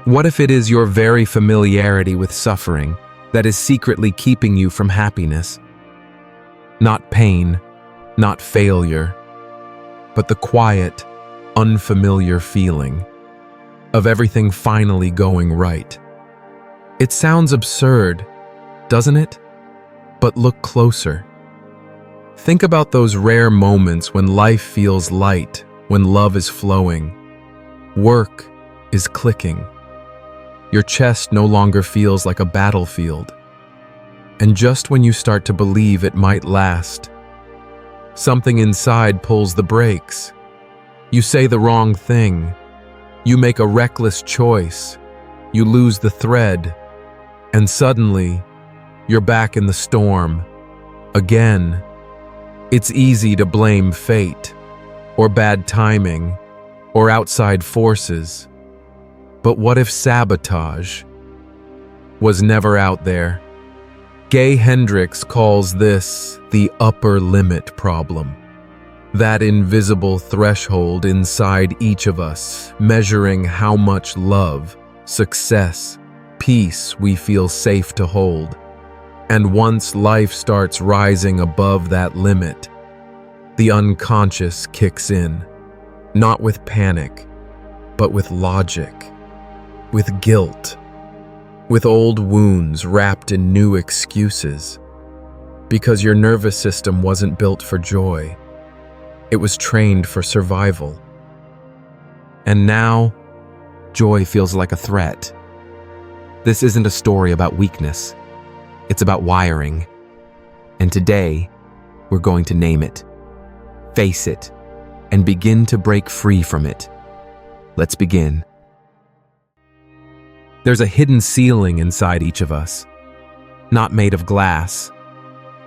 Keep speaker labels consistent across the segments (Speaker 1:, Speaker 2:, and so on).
Speaker 1: What if it is your very familiarity with suffering that is secretly keeping you from happiness? Not pain, not failure, but the quiet, unfamiliar feeling of everything finally going right. It sounds absurd, doesn't it? But look closer. Think about those rare moments when life feels light, when love is flowing, work is clicking. Your chest no longer feels like a battlefield. And just when you start to believe it might last, something inside pulls the brakes. You say the wrong thing. You make a reckless choice. You lose the thread. And suddenly, you're back in the storm. Again. It's easy to blame fate, or bad timing, or outside forces. But what if sabotage was never out there? Gay Hendricks calls this the upper limit problem. That invisible threshold inside each of us, measuring how much love, success, peace we feel safe to hold. And once life starts rising above that limit, the unconscious kicks in, not with panic, but with logic, with guilt, with old wounds wrapped in new excuses. Because your nervous system wasn't built for joy. It was trained for survival. And now, joy feels like a threat. This isn't a story about weakness. It's about wiring. And today, we're going to name it, face it, and begin to break free from it. Let's begin. There's a hidden ceiling inside each of us, not made of glass,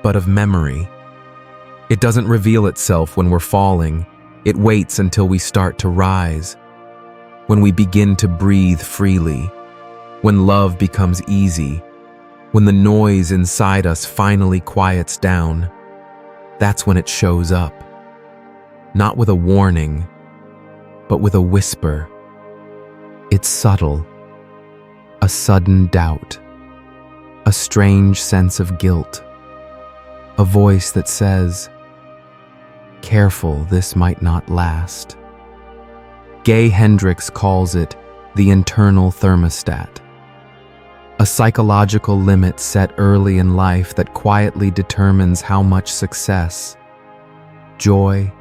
Speaker 1: but of memory. It doesn't reveal itself when we're falling. It waits until we start to rise, when we begin to breathe freely, when love becomes easy, when the noise inside us finally quiets down. That's when it shows up, not with a warning, but with a whisper. It's subtle. A sudden doubt, a strange sense of guilt, a voice that says, "Careful, this might not last." Gay Hendricks calls it the internal thermostat, a psychological limit set early in life that quietly determines how much success, joy,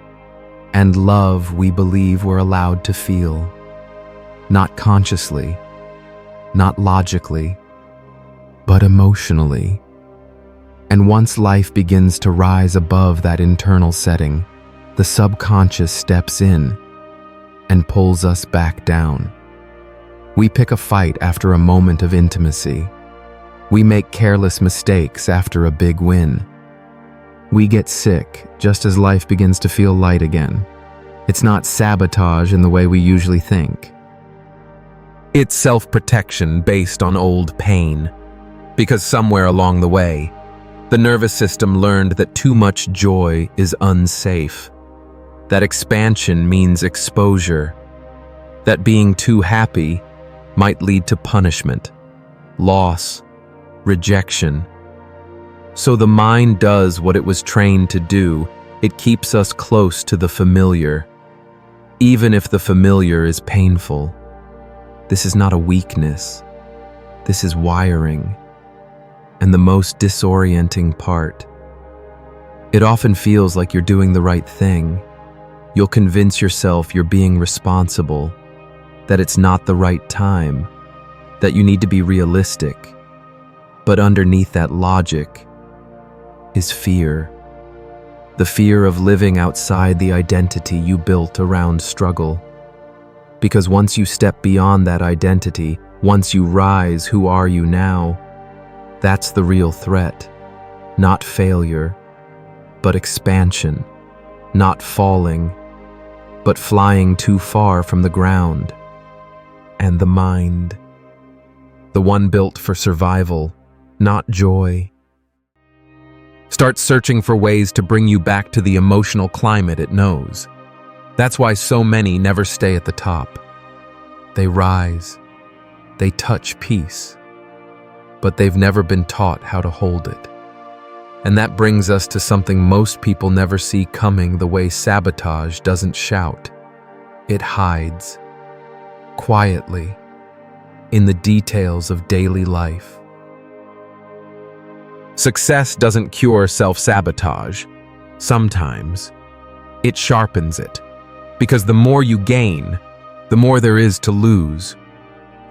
Speaker 1: and love we believe we're allowed to feel, not consciously, not logically, but emotionally. And once life begins to rise above that internal setting, the subconscious steps in and pulls us back down. We pick a fight after a moment of intimacy. We make careless mistakes after a big win. We get sick just as life begins to feel light again. It's not sabotage in the way we usually think. It's self-protection based on old pain. Because somewhere along the way, the nervous system learned that too much joy is unsafe. That expansion means exposure. That being too happy might lead to punishment, loss, rejection. So the mind does what it was trained to do. It keeps us close to the familiar, even if the familiar is painful. This is not a weakness. This is wiring. And the most disorienting part, it often feels like you're doing the right thing. You'll convince yourself you're being responsible, that it's not the right time, that you need to be realistic. But underneath that logic is fear. The fear of living outside the identity you built around struggle. Because once you step beyond that identity, once you rise, who are you now? That's the real threat. Not failure, but expansion. Not falling, but flying too far from the ground. And the mind, the one built for survival, not joy. Start searching for ways to bring you back to the emotional climate it knows. That's why so many never stay at the top. They rise. They touch peace, but they've never been taught how to hold it. And that brings us to something most people never see coming. The way sabotage doesn't shout. It hides, quietly, in the details of daily life. Success doesn't cure self-sabotage. Sometimes, it sharpens it. Because the more you gain, the more there is to lose.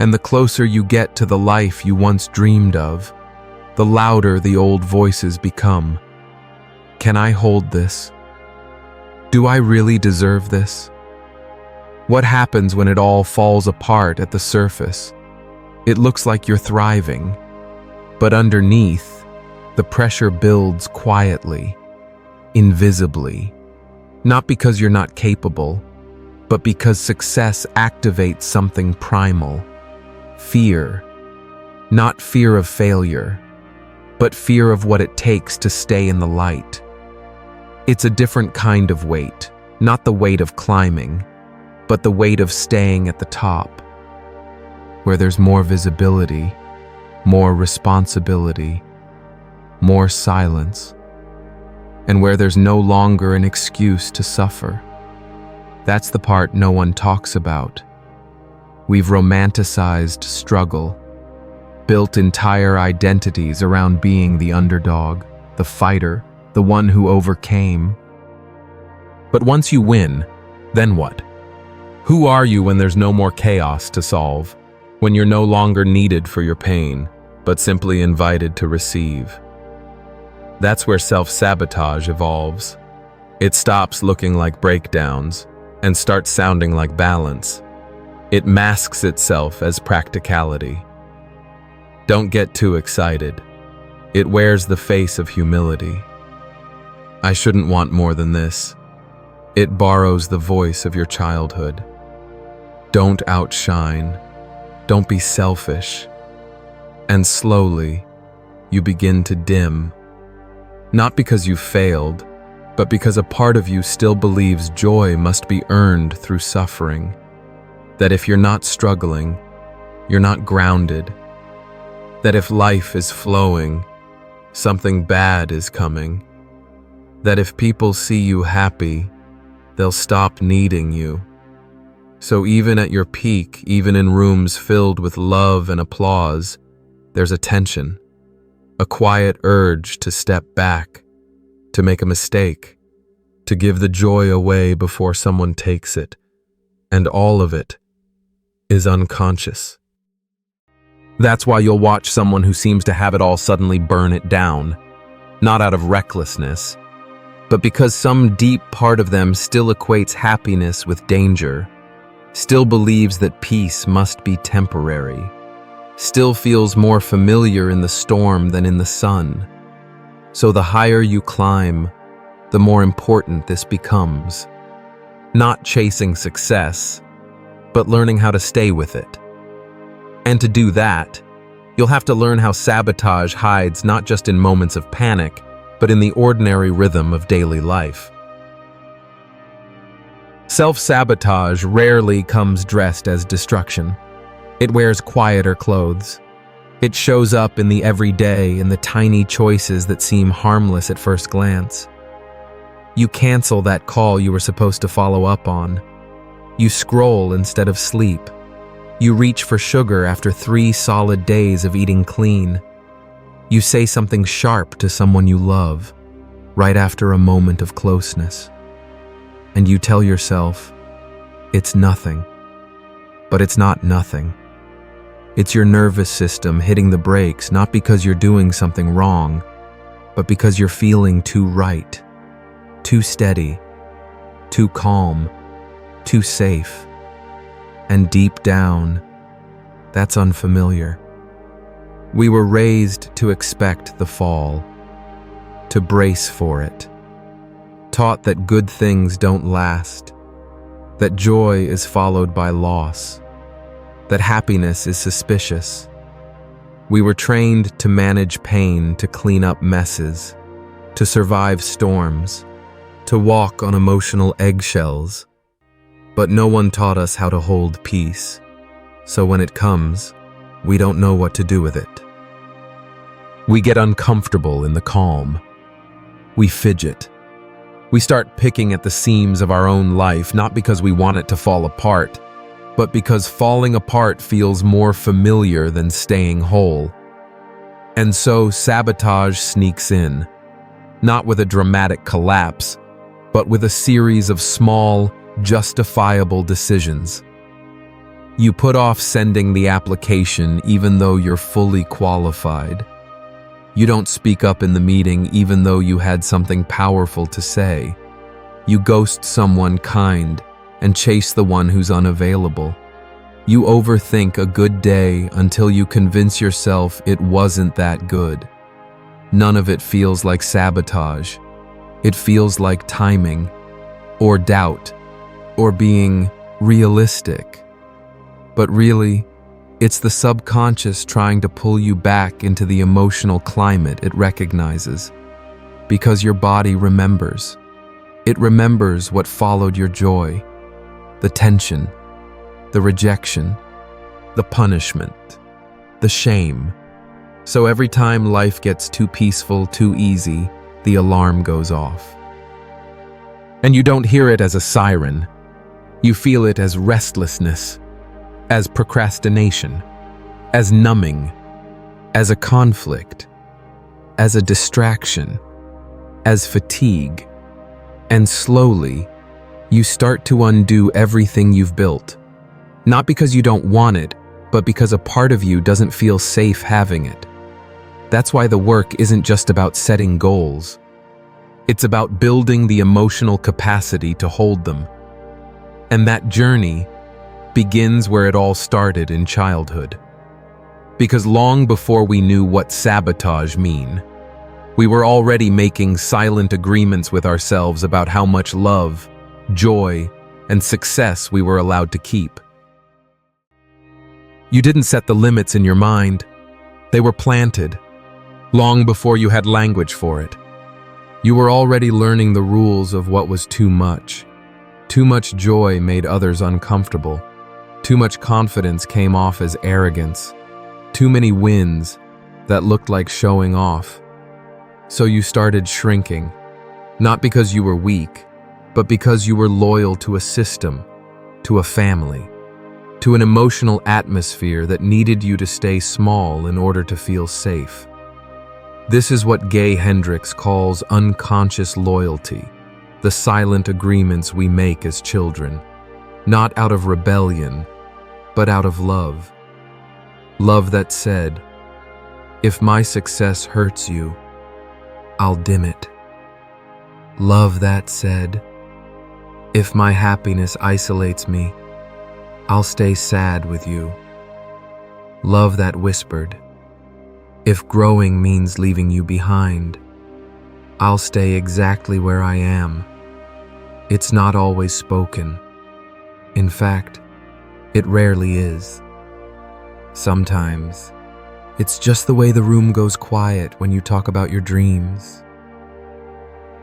Speaker 1: And the closer you get to the life you once dreamed of, the louder the old voices become. Can I hold this? Do I really deserve this? What happens when it all falls apart at the surface? It looks like you're thriving, but underneath, the pressure builds quietly, invisibly. Not because you're not capable, but because success activates something primal. Fear. Not fear of failure, but fear of what it takes to stay in the light. It's a different kind of weight, not the weight of climbing, but the weight of staying at the top, where there's more visibility, more responsibility, more silence, and where there's no longer an excuse to suffer. That's the part no one talks about. We've romanticized struggle, built entire identities around being the underdog, the fighter, the one who overcame. But once you win, then what? Who are you when there's no more chaos to solve? When you're no longer needed for your pain, but simply invited to receive? That's where self-sabotage evolves. It stops looking like breakdowns and starts sounding like balance. It masks itself as practicality. Don't get too excited. It wears the face of humility. I shouldn't want more than this. It borrows the voice of your childhood. Don't outshine. Don't be selfish. And slowly, you begin to dim. Not because you failed, but because a part of you still believes joy must be earned through suffering. That if you're not struggling, you're not grounded. That if life is flowing, something bad is coming. That if people see you happy, they'll stop needing you. So even at your peak, even in rooms filled with love and applause, there's a tension, a quiet urge to step back, to make a mistake, to give the joy away before someone takes it. And all of it is unconscious. That's why you'll watch someone who seems to have it all suddenly burn it down, not out of recklessness, but because some deep part of them still equates happiness with danger, still believes that peace must be temporary, still feels more familiar in the storm than in the sun. So the higher you climb, the more important this becomes. Not chasing success, but learning how to stay with it. And to do that, you'll have to learn how sabotage hides not just in moments of panic, but in the ordinary rhythm of daily life. Self-sabotage rarely comes dressed as destruction. It wears quieter clothes. It shows up in the everyday, in the tiny choices that seem harmless at first glance. You cancel that call you were supposed to follow up on. You scroll instead of sleep. You reach for sugar after 3 solid days of eating clean. You say something sharp to someone you love, right after a moment of closeness. And you tell yourself, it's nothing. But it's not nothing. It's your nervous system hitting the brakes, not because you're doing something wrong, but because you're feeling too right, too steady, too calm, too safe. And deep down, that's unfamiliar. We were raised to expect the fall, to brace for it, taught that good things don't last, that joy is followed by loss, that happiness is suspicious. We were trained to manage pain, to clean up messes, to survive storms, to walk on emotional eggshells. But no one taught us how to hold peace. So when it comes, we don't know what to do with it. We get uncomfortable in the calm. We fidget. We start picking at the seams of our own life, not because we want it to fall apart, but because falling apart feels more familiar than staying whole. And so sabotage sneaks in, not with a dramatic collapse, but with a series of small, justifiable decisions. You put off sending the application even though you're fully qualified. You don't speak up in the meeting even though you had something powerful to say. You ghost someone kind and chase the one who's unavailable. You overthink a good day until you convince yourself it wasn't that good. None of it feels like sabotage. It feels like timing, or doubt, or being realistic. But really, it's the subconscious trying to pull you back into the emotional climate it recognizes. Because your body remembers. It remembers what followed your joy, the tension, the rejection, the punishment, the shame. So every time life gets too peaceful, too easy, the alarm goes off. And you don't hear it as a siren. You feel it as restlessness, as procrastination, as numbing, as a conflict, as a distraction, as fatigue. And slowly, you start to undo everything you've built. Not because you don't want it, but because a part of you doesn't feel safe having it. That's why the work isn't just about setting goals. It's about building the emotional capacity to hold them. And that journey begins where it all started in childhood. Because long before we knew what sabotage mean, we were already making silent agreements with ourselves about how much love, joy, and success we were allowed to keep. You didn't set the limits in your mind. They were planted, long before you had language for it. You were already learning the rules of what was too much. Too much joy made others uncomfortable. Too much confidence came off as arrogance. Too many wins that looked like showing off. So you started shrinking, not because you were weak, but because you were loyal to a system, to a family, to an emotional atmosphere that needed you to stay small in order to feel safe. This is what Gay Hendricks calls unconscious loyalty, the silent agreements we make as children, not out of rebellion, but out of love. Love that said, if my success hurts you, I'll dim it. Love that said, if my happiness isolates me, I'll stay sad with you. Love that whispered, if growing means leaving you behind, I'll stay exactly where I am. It's not always spoken. In fact, it rarely is. Sometimes, it's just the way the room goes quiet when you talk about your dreams.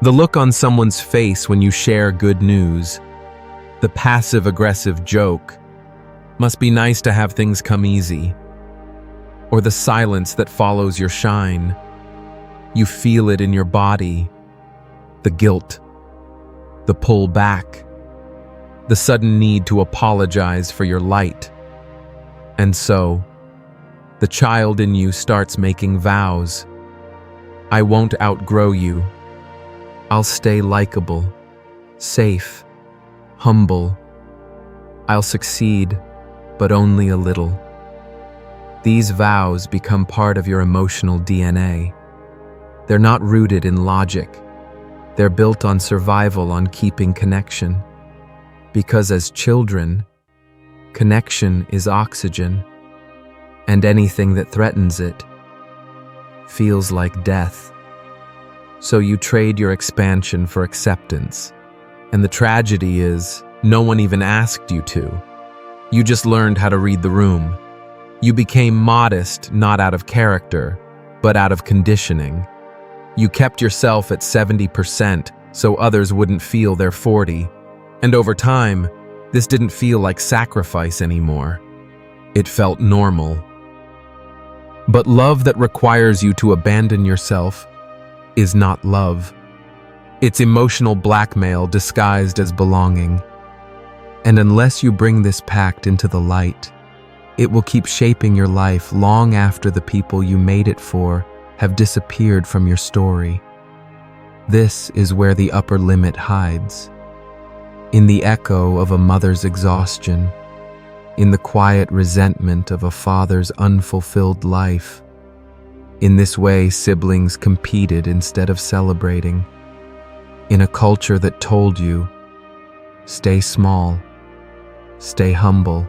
Speaker 1: The look on someone's face when you share good news, the passive-aggressive joke, must be nice to have things come easy. Or the silence that follows your shine. You feel it in your body, the guilt, the pull back, the sudden need to apologize for your light. And so, the child in you starts making vows. I won't outgrow you. I'll stay likable, safe, humble. I'll succeed, but only a little. These vows become part of your emotional DNA. They're not rooted in logic. They're built on survival, on keeping connection. Because as children, connection is oxygen, and anything that threatens it feels like death. So you trade your expansion for acceptance. And the tragedy is, no one even asked you to. You just learned how to read the room. You became modest, not out of character, but out of conditioning. You kept yourself at 70% so others wouldn't feel their 40. And over time, this didn't feel like sacrifice anymore. It felt normal. But love that requires you to abandon yourself is not love. It's emotional blackmail disguised as belonging. And unless you bring this pact into the light, it will keep shaping your life long after the people you made it for have disappeared from your story. This is where the upper limit hides. In the echo of a mother's exhaustion, in the quiet resentment of a father's unfulfilled life. In this way, siblings competed instead of celebrating. In a culture that told you, stay small, stay humble,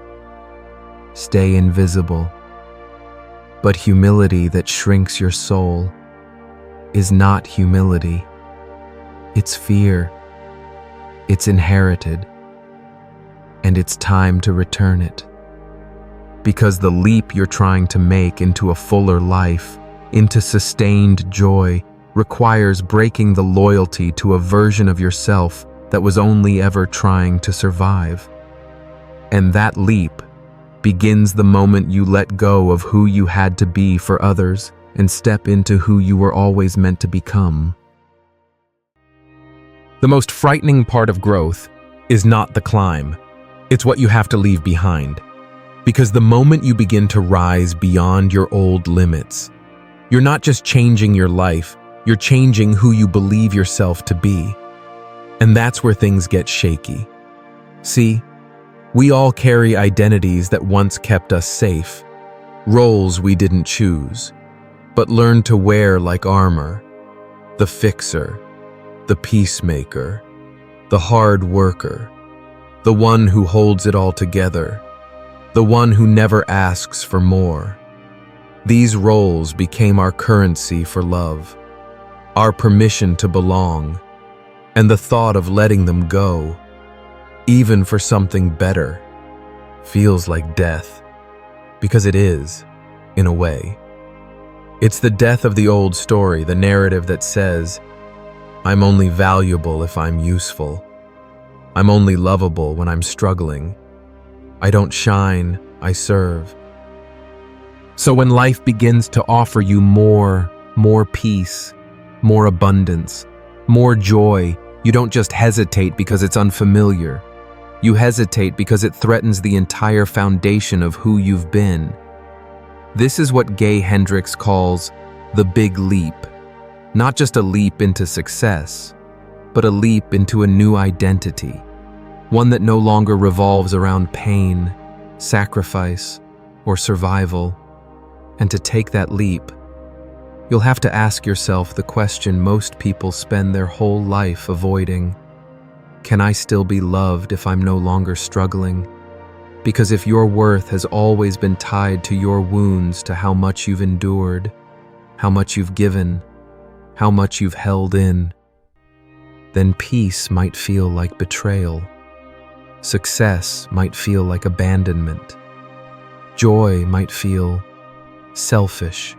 Speaker 1: stay invisible. But humility that shrinks your soul is not humility. It's fear. It's inherited. And it's time to return it. Because the leap you're trying to make into a fuller life, into sustained joy, requires breaking the loyalty to a version of yourself that was only ever trying to survive. And that leap begins the moment you let go of who you had to be for others and step into who you were always meant to become. The most frightening part of growth is not the climb. It's what you have to leave behind. Because the moment you begin to rise beyond your old limits, you're not just changing your life, you're changing who you believe yourself to be. And that's where things get shaky. See, we all carry identities that once kept us safe, roles we didn't choose, but learned to wear like armor. The fixer, the peacemaker, the hard worker, the one who holds it all together, the one who never asks for more. These roles became our currency for love, our permission to belong, and the thought of letting them go, even for something better, feels like death. Because it is, in a way. It's the death of the old story, the narrative that says, I'm only valuable if I'm useful. I'm only lovable when I'm struggling. I don't shine, I serve. So when life begins to offer you more peace, more abundance, more joy, you don't just hesitate because it's unfamiliar. You hesitate because it threatens the entire foundation of who you've been. This is what Gay Hendricks calls the big leap. Not just a leap into success, but a leap into a new identity. One that no longer revolves around pain, sacrifice, or survival. And to take that leap, you'll have to ask yourself the question most people spend their whole life avoiding. Can I still be loved if I'm no longer struggling? Because if your worth has always been tied to your wounds, to how much you've endured, how much you've given, how much you've held in, then peace might feel like betrayal. Success might feel like abandonment. Joy might feel selfish.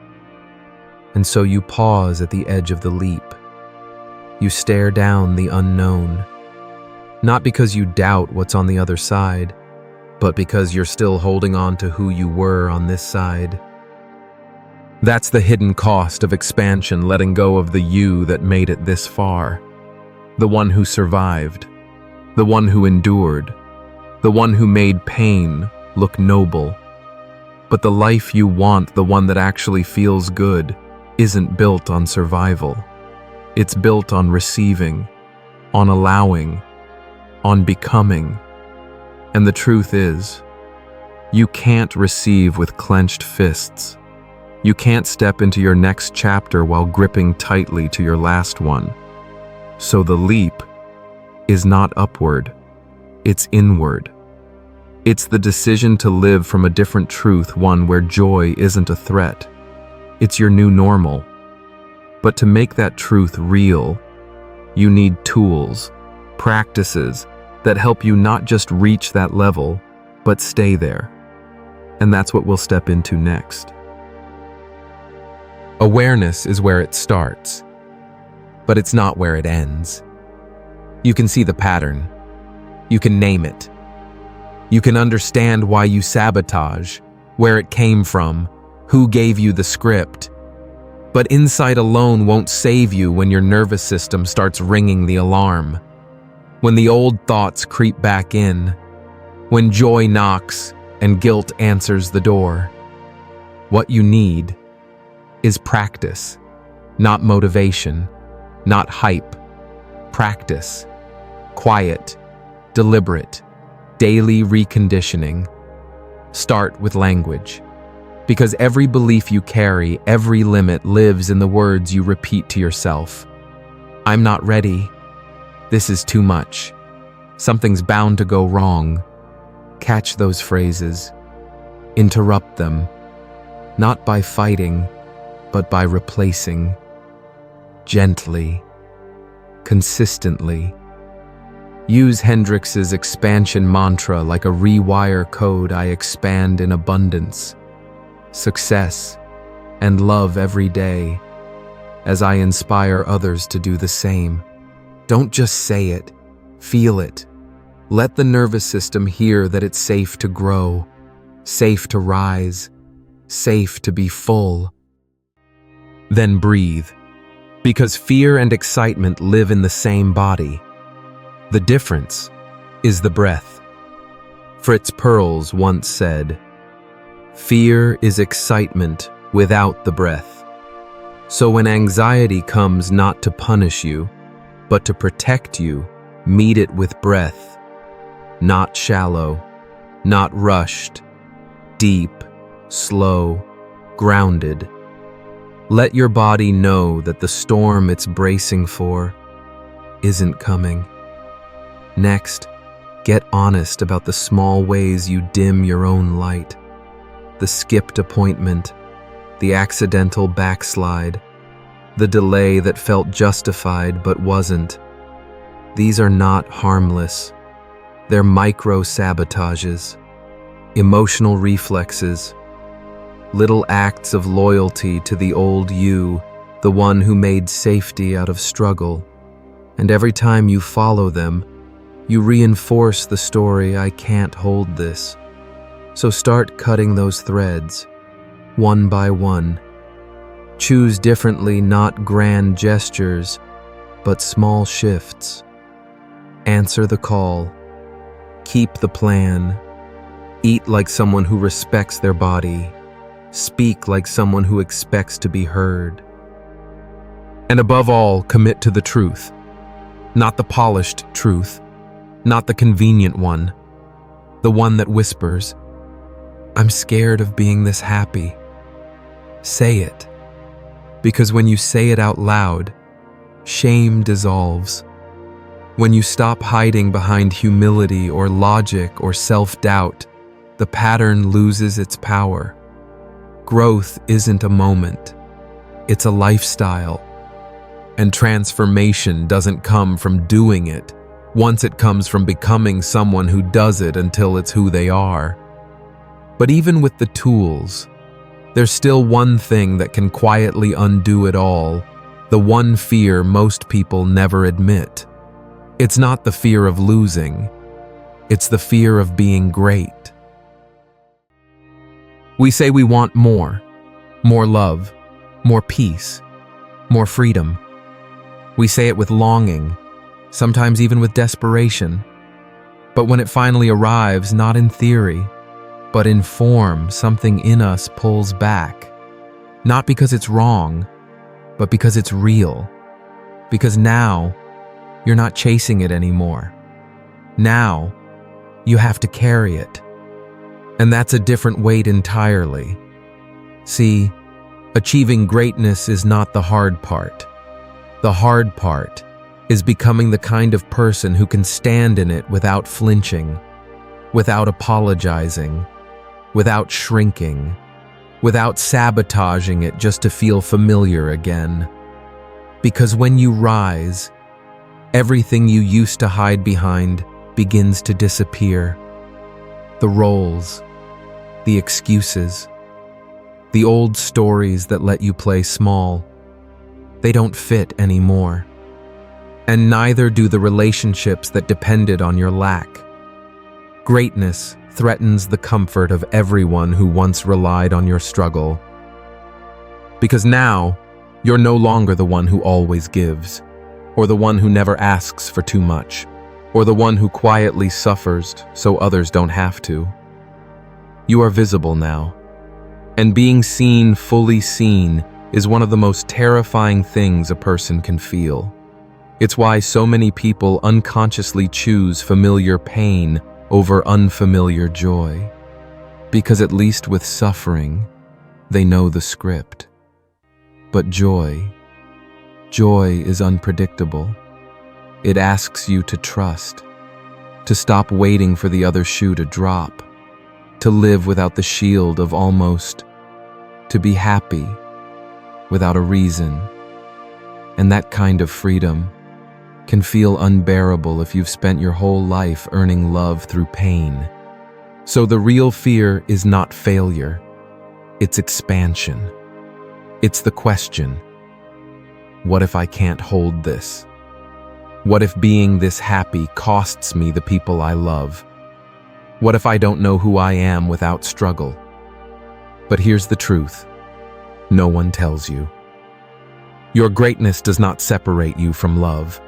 Speaker 1: And so you pause at the edge of the leap. You stare down the unknown. Not because you doubt what's on the other side, but because you're still holding on to who you were on this side. That's the hidden cost of expansion, letting go of the you that made it this far. The one who survived. The one who endured. The one who made pain look noble. But the life you want, the one that actually feels good, isn't built on survival. It's built on receiving, on allowing, on becoming. And the truth is, you can't receive with clenched fists. You can't step into your next chapter while gripping tightly to your last one. So the leap is not upward, it's inward. It's the decision to live from a different truth, one where joy isn't a threat. It's your new normal. But to make that truth real, you need tools, practices that help you not just reach that level, but stay there. And that's what we'll step into next. Awareness is where it starts, but it's not where it ends. You can see the pattern. You can name it. You can understand why you sabotage, where it came from, Who gave you the script? But insight alone won't save you when your nervous system starts ringing the alarm. When the old thoughts creep back in. When joy knocks and guilt answers the door. What you need is practice, not motivation, not hype. Practice, quiet, deliberate, daily reconditioning. Start with language. Because every belief you carry, every limit lives in the words you repeat to yourself. I'm not ready. This is too much. Something's bound to go wrong. Catch those phrases. Interrupt them. Not by fighting, but by replacing. Gently. Consistently. Use Hendricks's expansion mantra like a rewire code. I expand in abundance, success, and love every day as I inspire others to do the same. Don't just say it, feel it. Let the nervous system hear that it's safe to grow, safe to rise, safe to be full. Then breathe, because fear and excitement live in the same body. The difference is the breath. Fritz Perls once said, "Fear is excitement without the breath." So when anxiety comes not to punish you, but to protect you, meet it with breath. Not shallow, not rushed, deep, slow, grounded. Let your body know that the storm it's bracing for isn't coming. Next, get honest about the small ways you dim your own light. The skipped appointment, the accidental backslide, the delay that felt justified but wasn't. These are not harmless. They're micro-sabotages, emotional reflexes, little acts of loyalty to the old you, the one who made safety out of struggle. And every time you follow them, you reinforce the story, I can't hold this. So start cutting those threads, one by one. Choose differently, not grand gestures, but small shifts. Answer the call. Keep the plan. Eat like someone who respects their body. Speak like someone who expects to be heard. And above all, commit to the truth. Not the polished truth. Not the convenient one. The one that whispers, I'm scared of being this happy. Say it. Because when you say it out loud, shame dissolves. When you stop hiding behind humility or logic or self-doubt, the pattern loses its power. Growth isn't a moment. It's a lifestyle. And transformation doesn't come from doing it. Once it comes from becoming someone who does it until it's who they are. But even with the tools, there's still one thing that can quietly undo it all, the one fear most people never admit. It's not the fear of losing, it's the fear of being great. We say we want more love, more peace, more freedom. We say it with longing, sometimes even with desperation. But when it finally arrives, not in theory, but in form, something in us pulls back. Not because it's wrong, but because it's real. Because now, you're not chasing it anymore. Now, you have to carry it. And that's a different weight entirely. See, achieving greatness is not the hard part. The hard part is becoming the kind of person who can stand in it without flinching, without apologizing, without shrinking, without sabotaging it just to feel familiar again. Because when you rise, everything you used to hide behind begins to disappear. The roles, the excuses, the old stories that let you play small, they don't fit anymore. And neither do the relationships that depended on your lack. Greatness threatens the comfort of everyone who once relied on your struggle. Because now, you're no longer the one who always gives, or the one who never asks for too much, or the one who quietly suffers so others don't have to. You are visible now, and being seen, fully seen, is one of the most terrifying things a person can feel. It's why so many people unconsciously choose familiar pain over unfamiliar joy. Because at least with suffering, they know the script. But joy is unpredictable. It asks you to trust, to stop waiting for the other shoe to drop, to live without the shield of almost, to be happy without a reason. And that kind of freedom can feel unbearable if you've spent your whole life earning love through pain. So the real fear is not failure, it's expansion. It's the question, what if I can't hold this? What if being this happy costs me the people I love? What if I don't know who I am without struggle? But here's the truth, no one tells you. Your greatness does not separate you from love.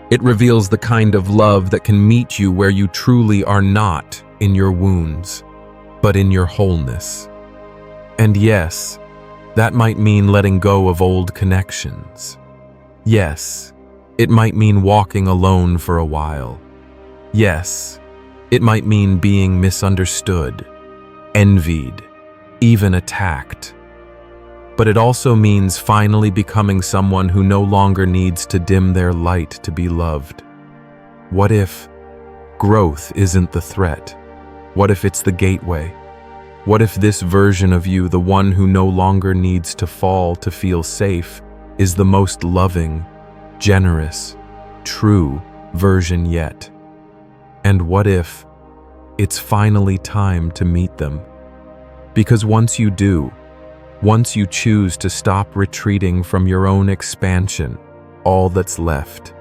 Speaker 1: It reveals the kind of love that can meet you where you truly are, not in your wounds, but in your wholeness. And yes, that might mean letting go of old connections. Yes, it might mean walking alone for a while. Yes, it might mean being misunderstood, envied, even attacked. But it also means finally becoming someone who no longer needs to dim their light to be loved. What if growth isn't the threat? What if it's the gateway? What if this version of you, the one who no longer needs to fall to feel safe, is the most loving, generous, true version yet? And what if it's finally time to meet them? Because once you do, once you choose to stop retreating from your own expansion, all that's left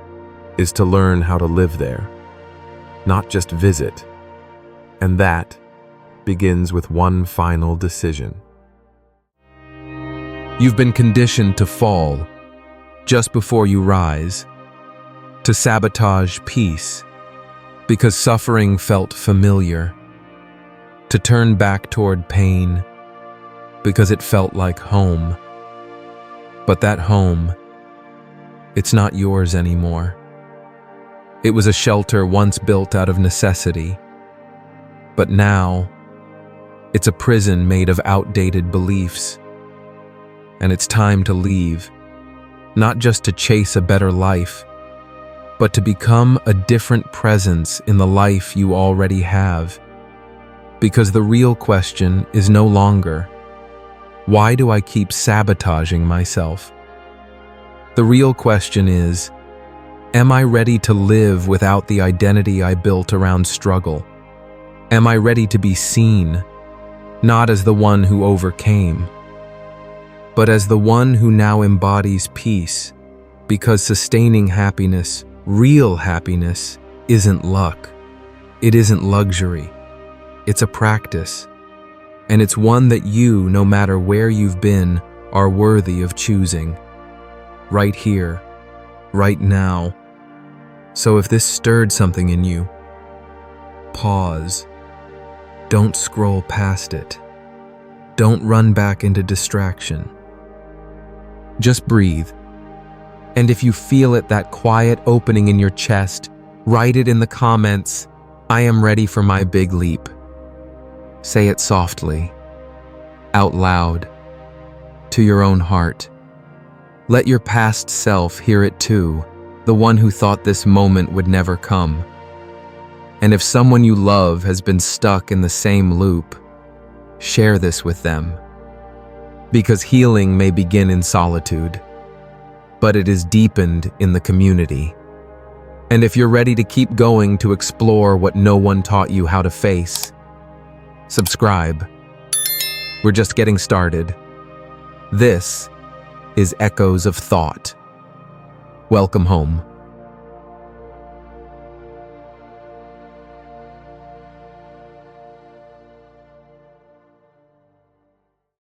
Speaker 1: is to learn how to live there, not just visit. And that begins with one final decision. You've been conditioned to fall just before you rise, to sabotage peace because suffering felt familiar, to turn back toward pain because it felt like home. But that home, it's not yours anymore. It was a shelter once built out of necessity, but now it's a prison made of outdated beliefs. And it's time to leave, not just to chase a better life, but to become a different presence in the life you already have. Because the real question is no longer, why do I keep sabotaging myself? The real question is, am I ready to live without the identity I built around struggle? Am I ready to be seen, not as the one who overcame, but as the one who now embodies peace? Because sustaining happiness, real happiness, isn't luck. It isn't luxury. It's a practice. And it's one that you, no matter where you've been, are worthy of choosing. Right here, right now. So if this stirred something in you, pause. Don't scroll past it. Don't run back into distraction. Just breathe. And if you feel it, that quiet opening in your chest, write it in the comments. I am ready for my big leap. Say it softly, out loud, to your own heart. Let your past self hear it too, the one who thought this moment would never come. And if someone you love has been stuck in the same loop, share this with them. Because healing may begin in solitude, but it is deepened in the community. And if you're ready to keep going to explore what no one taught you how to face, subscribe. We're just getting started. This is Echoes of Thought. Welcome home.